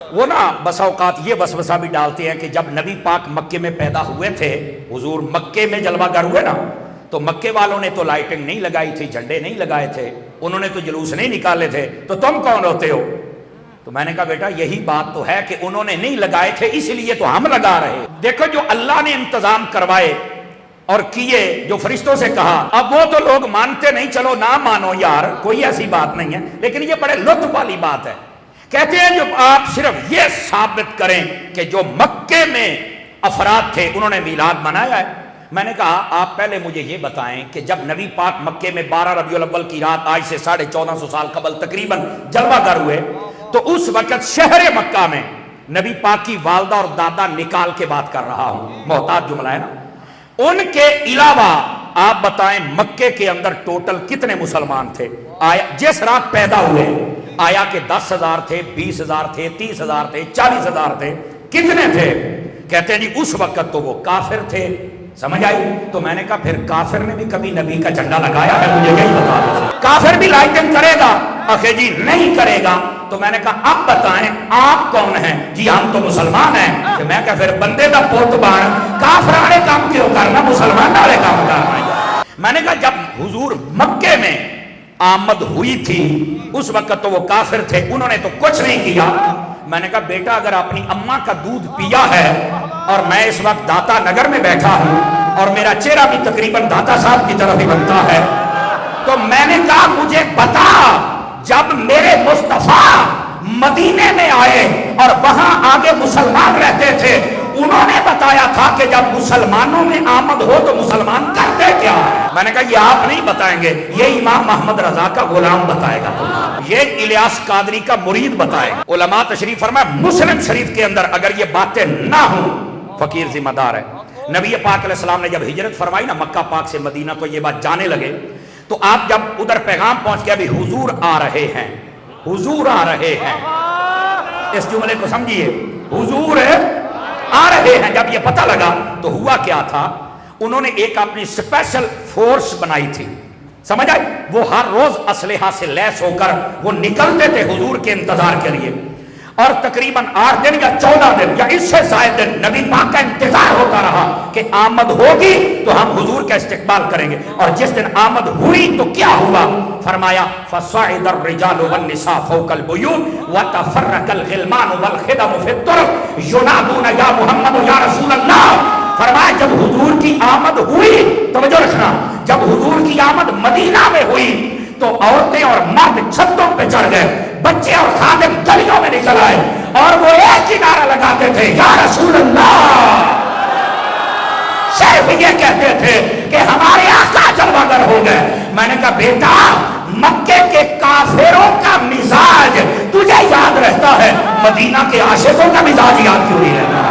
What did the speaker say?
وہ نا بسا اوقات یہ وسوسہ بھی ڈالتے ہیں کہ جب نبی پاک مکے میں پیدا ہوئے تھے، حضور مکے میں جلوہ گر ہوئے نا، تو مکے والوں نے تو لائٹنگ نہیں لگائی تھی، جھنڈے نہیں لگائے تھے، انہوں نے تو جلوس نہیں نکالے تھے، تو تم کون ہوتے ہو؟ تو میں نے کہا بیٹا یہی بات تو ہے کہ انہوں نے نہیں لگائے تھے اس لیے تو ہم لگا رہے۔ دیکھو جو اللہ نے انتظام کروائے اور کیے، جو فرشتوں سے کہا، اب وہ تو لوگ مانتے نہیں، چلو نہ مانو یار، کوئی ایسی بات نہیں ہے، لیکن یہ بڑے لطف والی بات ہے۔ کہتے ہیں جب آپ صرف یہ ثابت کریں کہ جو مکے میں افراد تھے انہوں نے میلاد منایا ہے۔ میں نے کہا آپ پہلے مجھے یہ بتائیں کہ جب نبی پاک مکے میں 12 ربیع الاول کی رات آج سے 1450 سال قبل تقریباً جلوہ گر ہوئے، تو اس وقت شہر مکہ میں نبی پاک کی والدہ اور دادا نکال کے بات کر رہا ہوں، محتاط جملہ ہے نا، ان کے علاوہ آپ بتائیں مکے کے اندر ٹوٹل کتنے مسلمان تھے؟ آیا جس رات پیدا ہوئے آیا کہ 10,000 تھے، 20,000 تھے، 30,000 تھے، 40,000 تھے، کتنے تھے؟ کہتے ہیں جی اس وقت تو وہ کافر تھے۔ سمجھ آئی؟ تو میں نے کہا پھر کافر نے بھی کبھی نبی کا جھنڈا لگایا ہے؟ مجھے یہی بتا دو۔ کافر بھی لائٹنگ کرے گا؟ آخر جی نہیں کرے گا۔ تو میں نے کہا اب بتائیں آپ کون ہیں؟ جی ہم تو مسلمان ہیں۔ کہ میں کہا پھر بندے دا پوت بان کافرانے کام کیوں کرنا، مسلمان والے کام کرنا۔ میں نے کہا جب حضور مکے میں آمد ہوئی تھی اس وقت تو وہ کافر تھے، انہوں نے تو کچھ نہیں کیا۔ میں نے کہا بیٹا اگر اپنی اماں کا دودھ پیا ہے اور میں اس وقت داتا نگر میں بیٹھا ہوں اور میرا چہرہ بھی تقریباً داتا صاحب کی طرف ہی بنتا ہے، تو میں نے کہا مجھے بتا جب میرے مصطفیٰ مدینے میں آئے اور وہاں آگے مسلمان رہتے تھے، انہوں نے بتایا تھا کہ جب مسلمانوں میں آمد ہو تو مسلمان کرتے کیا؟ میں نے کہا یہ آپ نہیں بتائیں گے، یہ امام محمد رضا کا غلام بتائے گا، یہ الیاس قادری کا مرید بتائے گا۔ علماء تشریف فرمائے مسلم شریف کے اندر اگر یہ باتیں نہ ہوں فقیر ذمہ دار ہے۔ نبی پاک علیہ السلام نے جب ہجرت فرمائی نا مکہ پاک سے مدینہ تو یہ بات جانے لگے، تو آپ جب ادھر پیغام پہنچ گیا ابھی حضور آ رہے ہیں، حضور آ رہے ہیں، اس جملے کو سمجھیے، حضور آ رہے ہیں، جب یہ پتہ لگا تو ہوا کیا تھا، انہوں نے ایک اپنی سپیشل فورس بنائی تھی، سمجھ آئی؟ وہ ہر روز اسلحہ سے لیس ہو کر وہ نکلتے تھے حضور کے انتظار کے لیے، اور تقریباً 8 دن یا 14 دن یا اس سے زائد دن نبی پاک کا انتظار ہوتا رہا کہ آمد ہوگی تو ہم حضور کا استقبال کریں گے۔ اور جس دن آمد ہوئی تو کیا ہوا؟ فرمایا فَصَعِدَ الرِّجَالُ وَالنِّسَاءُ فَوْقَ الْبُيُوتِ وَتَفَرَّقَ الْغِلْمَانُ وَالْخِدَمُ فِي الطُّرُقِ يُنَادُونَ يَا مُحَمَّدُ يَا رَسُولَ اللَّهِ۔ فرمایا جب حضور کی آمد ہوئی، توجہ رکھنا، جب حضور کی آمد مدینہ میں ہوئی تو عورتیں اور مرد چھتوں پہ چڑھ گئے، بچے اور خادم گلیوں میں نکل آئے اور وہ ایک ہی نعرہ لگاتے تھے یا رسول اللہ، صرف یہ کہتے تھے کہ ہمارے آقا جلوہ گر ہو گئے۔ میں نے کہا بیٹا مکے کے کافروں کا مزاج تجھے یاد رہتا ہے، مدینہ کے عاشقوں کا مزاج یاد کیوں نہیں رہتا؟